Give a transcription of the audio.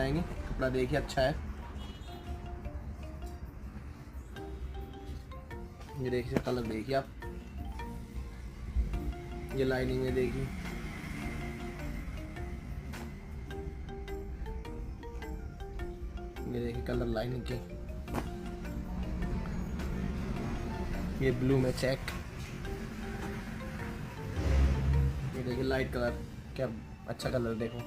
जाएंगे। कपड़ा देखिए अच्छा है, ये देखिए कलर देखिए आप, ये लाइनिंग में देखिए, ये देखिए कलर लाइनिंग के, ये ब्लू में चेक, ये देखिए लाइट कलर, क्या अच्छा कलर देखो।